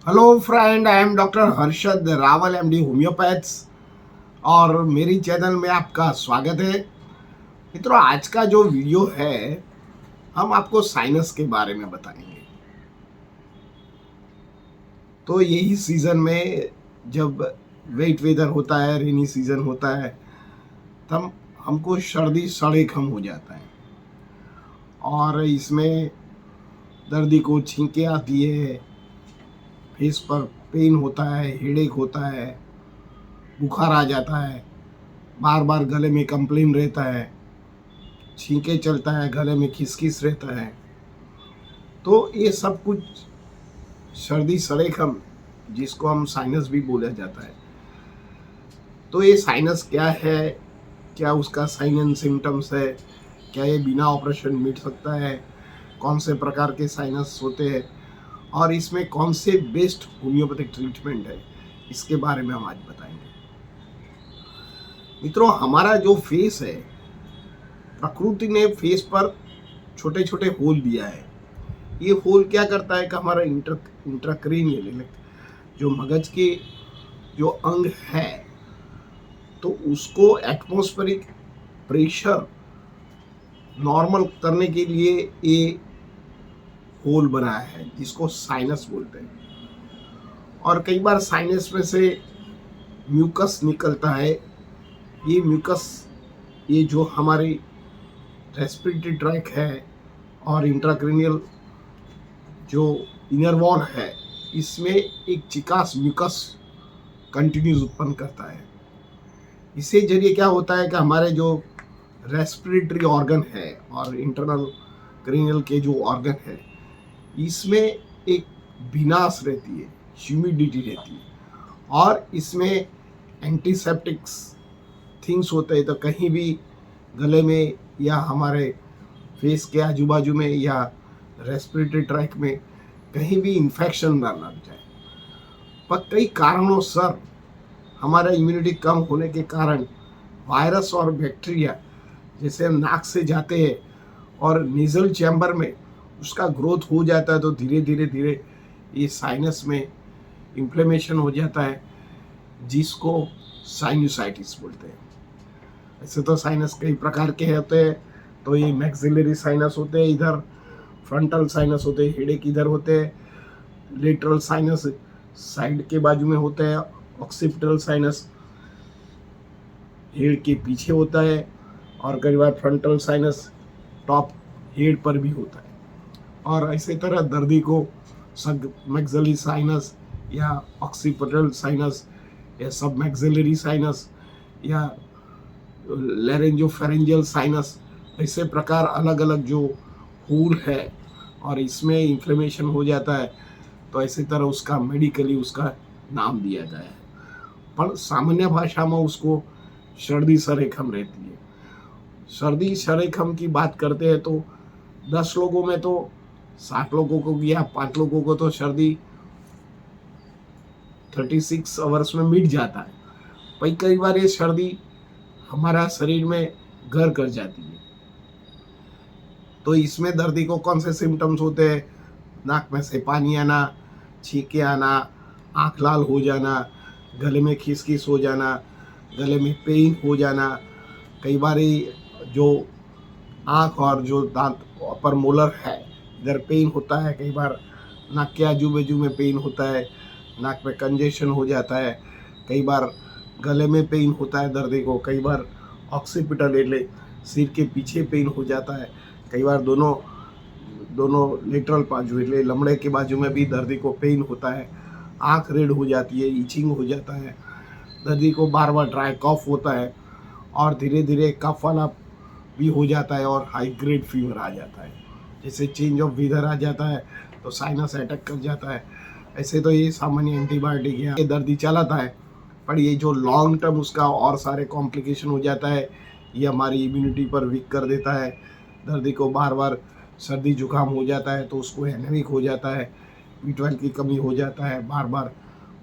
Hello friend, I am doctor Harshad Rawal MD homeopaths और मेरी channel में आपका स्वागत है। मित्रों, आज का जो वीडियो है हम आपको साइनस के बारे में बताएंगे। तो यही सीज़न में जब वेट वेदर होता है, रेनी सीज़न होता है, तब हमको सर्दी सड़ेखम हो जाता है और इसमें दर्दी को छींके आती है, फेस पर पेन होता है, हेडेक होता है, बुखार आ जाता है, बार बार गले में कंप्लेन रहता है, छींके चलता है, गले में खिसखिस रहता है। तो ये सब कुछ सर्दी सरेखम, जिसको हम साइनस भी बोला जाता है। तो ये साइनस क्या है, क्या उसका साइन एंड सिम्टम्स है, क्या ये बिना ऑपरेशन मिट सकता है, कौन से प्रकार के साइनस होते हैं और इसमें कौन से बेस्ट होम्योपैथिक ट्रीटमेंट है, इसके बारे में हम आज बताएंगे। मित्रों, हमारा जो फेस है, प्रकृति ने फेस पर छोटे छोटे होल दिया है। ये होल क्या करता है कि हमारा इंट्राक्रेनियल जो मगज के जो अंग है, तो उसको एटमॉस्फेरिक प्रेशर नॉर्मल करने के लिए ये होल बनाया है, जिसको साइनस बोलते हैं। और कई बार साइनस में से म्यूकस निकलता है। ये म्यूकस, ये जो हमारी रेस्पिरेटरी ट्रैक है और इंट्राक्रेनियल जो इनर वॉल है, इसमें एक चिकास म्यूकस कंटिन्यूस उत्पन्न करता है। इससे जरिए क्या होता है कि हमारे जो रेस्पिरेटरी ऑर्गन है और इंटरनल क्रेनियल के जो ऑर्गन है, इसमें एक भीनास रहती है, ह्यूमिडिटी रहती है और इसमें एंटीसेप्टिक्स थिंग्स होते हैं। तो कहीं भी गले में या हमारे फेस के आजू बाजू में या रेस्पिरेटरी ट्रैक में कहीं भी इन्फेक्शन ना लग जाए। पर कई कारणों सर हमारा इम्यूनिटी कम होने के कारण वायरस और बैक्टीरिया जैसे हम नाक से जाते हैं और नेजल चैम्बर में उसका ग्रोथ हो जाता है, तो धीरे धीरे धीरे ये साइनस में इन्फ्लेमेशन हो जाता है, जिसको साइनसाइटिस बोलते हैं। ऐसे तो साइनस कई प्रकार के होते हैं। तो ये मैक्सिलरी साइनस होते हैं, इधर फ्रंटल साइनस होते हैं, हेडेक इधर होते हैं, लेटरल साइनस साइड के बाजू में होते हैं, ऑक्सीपिटल साइनस हेड के पीछे होता है और कई बार फ्रंटल साइनस टॉप हेड पर भी होता है। और इसी तरह दर्दी को सब मैक्सिलरी साइनस या ऑक्सीपिटल साइनस या सब मैक्सिलरी साइनस या लैरिंजोफेरेंजियल साइनस, ऐसे प्रकार अलग अलग जो होल है और इसमें इन्फ्लेमेशन हो जाता है, तो ऐसी तरह उसका मेडिकली उसका नाम दिया गया है। पर सामान्य भाषा में उसको सर्दी सरेखम रहती है। सर्दी सरेखम की बात करते हैं तो 10 लोगों में तो 60 लोगों को या 5 लोगों को तो सर्दी 36 आवर्स में मिट जाता है। पर कई बार ये सर्दी हमारा शरीर में घर कर जाती है। तो इसमें दर्दी को कौन से सिम्टम्स होते हैं? नाक में से पानी आना, छींके आना, आँख लाल हो जाना, गले में खिसखिस हो जाना, गले में पेन हो जाना। कई बार जो आँख और जो दांत अपर मोलर है, इधर पेन होता है। कई बार नाक के आजू बाजू में पेन होता है, नाक में कंजेशन हो जाता है। कई बार गले में पेन होता है दर्दी को। कई बार ऑक्सीपिटल एले सिर के पीछे पेन हो जाता है। कई बार दोनों लेटरल बाजू एले लमड़े के बाजू में भी दर्दी को पेन होता है। आँख रेड हो जाती है, ईचिंग हो जाता है, दर्दी को बार बार ड्राई कफ होता है और धीरे धीरे कफ वाला भी हो जाता है और हाई ग्रेड फीवर आ जाता है। जैसे चेंज ऑफ वेदर आ जाता है तो साइनस अटैक कर जाता है। ऐसे तो ये सामान्य एंटीबायोटिक या दर्दी चलाता है, पर ये जो लॉन्ग टर्म उसका और सारे कॉम्प्लिकेशन हो जाता है। ये हमारी इम्यूनिटी पर वीक कर देता है। दर्दी को बार बार सर्दी जुकाम हो जाता है तो उसको एनेमिक हो जाता है, B12 की कमी हो जाता है, बार बार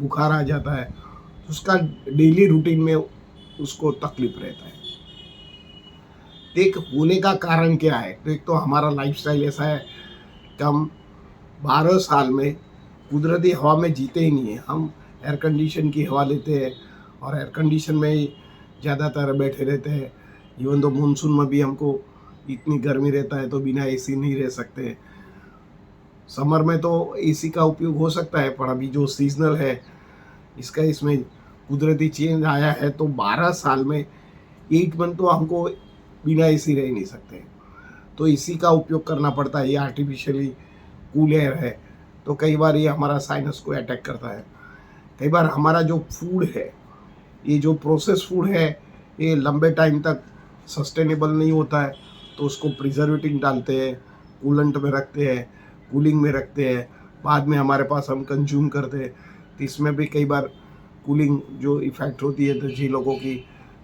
बुखार आ जाता है। तो उसका डेली रूटीन में उसको तकलीफ रहता है। एक होने का कारण क्या है? तो एक तो हमारा लाइफस्टाइल ऐसा है कि हम 12 साल में कुदरती हवा में जीते ही नहीं है, हम एयर कंडीशन की हवा लेते हैं और एयर कंडीशन में ही ज़्यादातर बैठे रहते हैं। इवन तो मानसून में भी हमको इतनी गर्मी रहता है तो बिना एसी नहीं रह सकते। समर में तो एसी का उपयोग हो सकता है, पर अभी जो सीजनल है इसका इसमें कुदरती चेंज आया है, तो 12 साल में 8 मंथ तो हमको बिना एसी रह ही नहीं सकते। तो इसी का उपयोग करना पड़ता है। ये आर्टिफिशियली कूल एयर है, तो कई बार ये हमारा साइनस को अटैक करता है। कई बार हमारा जो फूड है, ये जो प्रोसेस फूड है, ये लंबे टाइम तक सस्टेनेबल नहीं होता है, तो उसको प्रिजर्वेटिव डालते हैं, कूलेंट में रखते हैं, कूलिंग में रखते हैं, बाद में हमारे पास हम कंज्यूम करते हैं। तो इसमें भी कई बार कूलिंग जो इफ़ेक्ट होती है, तो जिन लोगों की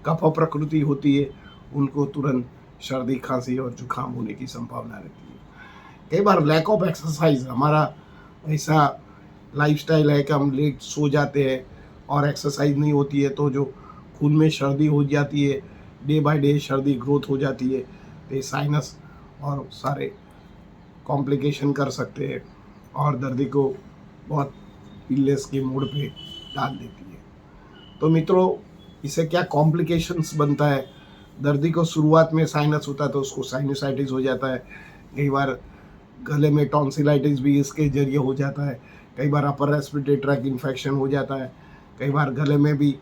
कफ प्रकृति होती है उनको तुरंत सर्दी खांसी और जुकाम होने की संभावना रहती है। कई बार लैक ऑफ एक्सरसाइज, हमारा ऐसा लाइफस्टाइल है कि हम लेट सो जाते हैं और एक्सरसाइज नहीं होती है, तो जो खून में सर्दी हो जाती है, डे बाय डे सर्दी ग्रोथ हो जाती है, तो साइनस और सारे कॉम्प्लिकेशन कर सकते हैं और दर्दी को बहुत इलनेस के मोड पे डाल देती है। तो मित्रों, इससे क्या कॉम्प्लिकेशंस बनता है? दर्दी को शुरुआत में साइनस होता है तो उसको साइनसाइटिस हो जाता है। कई बार गले में टॉन्सिलाइटिस भी इसके जरिए हो जाता है। कई बार अपर रेस्पिरेटरी ट्रैक इन्फेक्शन हो जाता है। कई बार गले में भी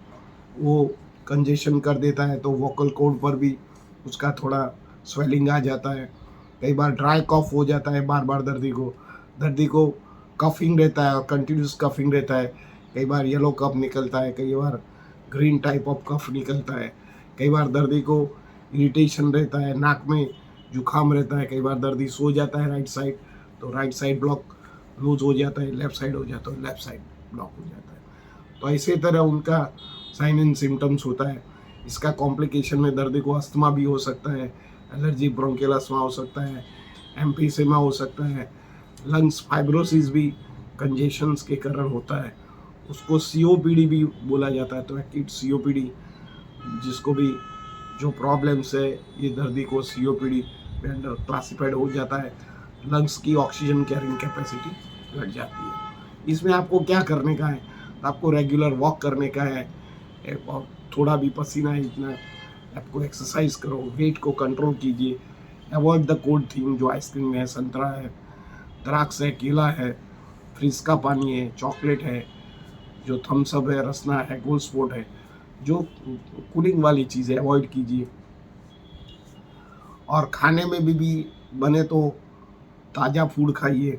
वो कंजेशन कर देता है, तो वोकल कॉर्ड पर भी उसका थोड़ा स्वेलिंग आ जाता है। कई बार ड्राई कॉफ हो जाता है बार बार दर्दी को कफिंग रहता है और कंटिन्यूस कफिंग रहता है। कई बार येलो कफ निकलता है, कई बार ग्रीन टाइप ऑफ कफ निकलता है। कई बार दर्दी को इरिटेशन रहता है, नाक में जुकाम रहता है। कई बार दर्दी सो जाता है राइट साइड, तो राइट साइड ब्लॉक लूज हो जाता है, लेफ्ट साइड हो जाता है, लेफ्ट साइड ब्लॉक हो जाता है। तो ऐसे तरह उनका साइन एंड सिम्टम्स होता है। इसका कॉम्प्लिकेशन में दर्दी को अस्थमा भी हो सकता है, एलर्जी ब्रोंकियल अस्थमा हो सकता है, एम्फीसेमा हो सकता है, लंग्स फाइब्रोसिस भी कंजेशंस के कारण होता है। उसको सीओपीडी भी बोला जाता है। तो एक्यूट सीओपीडी, जिसको भी जो प्रॉब्लम्स है, ये दर्दी को सीओपीडी में अंडर क्लासिफाइड हो जाता है। लंग्स की ऑक्सीजन कैरिंग कैपेसिटी घट जाती है। इसमें आपको क्या करने का है? आपको रेगुलर वॉक करने का है, और थोड़ा भी पसीना है इतना, आपको एक्सरसाइज करो, वेट को कंट्रोल कीजिए, अवॉइड द कोल्ड थिंग, जो आइसक्रीम है, संतरा है, द्राक्ष है, केला है, फ्रिज का पानी है, चॉकलेट है, जो थम्सअप है, रसना है, गोल्ड स्पोर्ट है, जो कूलिंग वाली चीज़ें अवॉइड कीजिए। और खाने में भी बने तो ताज़ा फूड खाइए,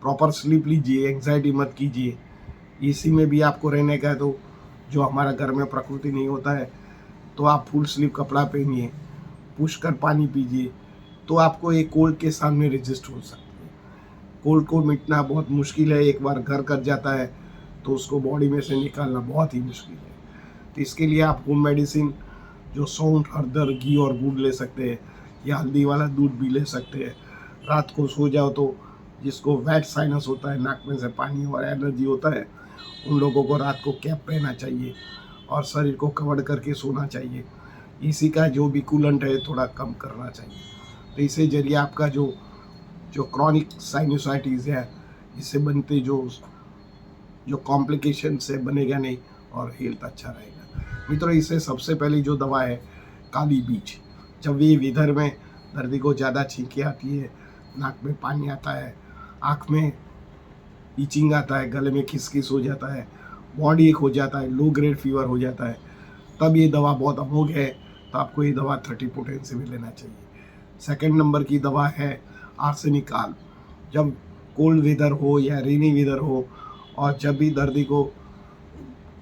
प्रॉपर स्लीप लीजिए, एंग्जाइटी मत कीजिए। इसी में भी आपको रहने का है, तो जो हमारा घर में प्रकृति नहीं होता है, तो आप फुल स्लीव कपड़ा पहनिए, पुष्कर पानी पीजिए, तो आपको एक कोल्ड के सामने रेजिस्ट हो सकती है। कोल्ड को मिटना बहुत मुश्किल है, एक बार घर कर जाता है तो उसको बॉडी में से निकालना बहुत ही मुश्किल है। तो इसके लिए आप होम मेडिसिन, जो सौंठ, हरदर, घी और गुड़ ले सकते हैं, या हल्दी वाला दूध भी ले सकते हैं। रात को सो जाओ तो जिसको वेट साइनस होता है, नाक में से पानी और एलर्जी होता है, उन लोगों को रात को कैप पहनना चाहिए और शरीर को कवर करके सोना चाहिए। इसी का जो भी कूलेंट है थोड़ा कम करना चाहिए। तो इससे जरिए आपका जो क्रॉनिक साइनसाइटिस है, इससे बनते जो कॉम्प्लिकेशन से बनेगा नहीं और हेल्थ अच्छा रहेगा। मित्रों, इससे सबसे पहली जो दवा है काली बीज। जब ये विदर में दर्दी को ज़्यादा छींकें आती है, नाक में पानी आता है, आँख में ईचिंग आता है, गले में खिसखिस हो जाता है, बॉडी एक हो जाता है, लो ग्रेड फीवर हो जाता है, तब ये दवा बहुत अमोघ है। तो आपको ये दवा 30 पोटेंसी में लेना चाहिए। सेकंड नंबर की दवा है आर्सेनिक आल्ब। जब कोल्ड वेदर हो या रेनी वेदर हो, और जब भी दर्दी को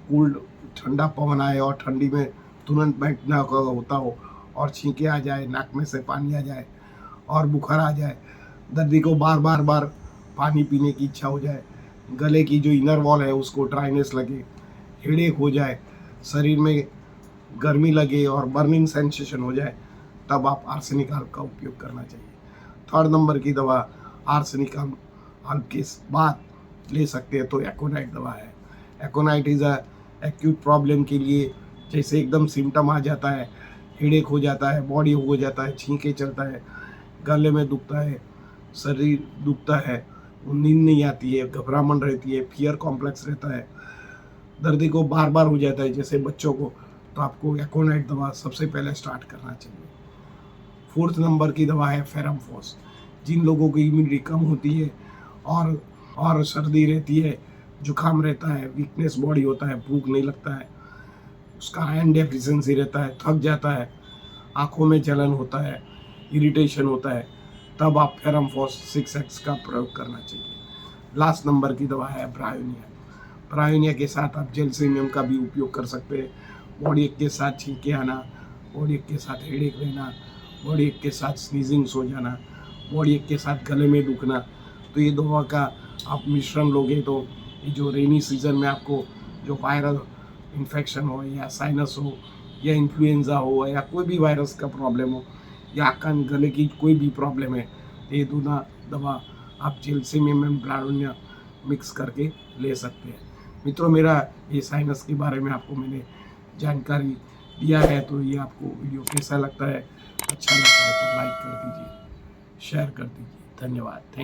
कूल्ड ठंडा पवन आए और ठंडी में तुरंत बैठना होता हो और छींके आ जाए, नाक में से पानी आ जाए और बुखार आ जाए, दर्दी को बार बार पानी पीने की इच्छा हो जाए, गले की जो इनर वॉल है उसको ड्राइनेस लगे, हेडेक हो जाए, शरीर में गर्मी लगे और बर्निंग सेंसेशन हो जाए, तब आप आर्सेनिक आल्ब का उपयोग करना चाहिए। थर्ड नंबर की दवा आर्सेनिक आल्ब के बाद ले सकते हैं तो एकोनाइट दवा है। एकोनाइट इज़ अ एक्यूट प्रॉब्लम के लिए, जैसे एकदम सिम्टम आ जाता है, हेडेक हो जाता है, बॉडी हो जाता है, छींके चलता है, गले में दुखता है, शरीर दुखता है, नींद नहीं आती है, घबराहट रहती है, फियर कॉम्प्लेक्स रहता है, दर्द को बार बार हो जाता है जैसे बच्चों को, तो आपको एकोनाइट दवा सबसे पहले स्टार्ट करना चाहिए। 4th नंबर की दवा है फेरमफॉस। जिन लोगों की इम्यूनिटी कम होती है और सर्दी रहती है, जुकाम रहता है, वीकनेस बॉडी होता है, भूख नहीं लगता है, उसका आयरन डेफिशिएंसी रहता है, थक जाता है, आंखों में जलन होता है, इरिटेशन होता है, तब आप फेरमफॉस 6x का प्रयोग करना चाहिए। लास्ट नंबर की दवा है ब्रायोनिया। ब्रायोनिया के साथ आप जेलसिनियम का भी उपयोग कर सकते हैं। बॉडी एक के साथ छींके आना, बॉडी एक के साथ हेडेक रहना, बॉडी एक के साथ स्नीजिंग्स हो जाना, बॉडी एक के साथ गले में दुखना, तो ये दवा का आप मिश्रण लोगे तो ये जो रेनी सीजन में आपको जो वायरल इन्फेक्शन हो या साइनस हो या इन्फ्लुएंजा हो या कोई भी वायरस का प्रॉब्लम हो या कान गले की कोई भी प्रॉब्लम है, तो ये दोनों दवा आप जेलसिनियम एंड ब्रायोनिया मिक्स करके ले सकते हैं। मित्रों, मेरा ये साइनस के बारे में आपको मैंने जानकारी दिया है, तो ये आपको वीडियो कैसा लगता है, अच्छा लगता है तो लाइक कर दीजिए, शेयर कर दीजिए। धन्यवाद।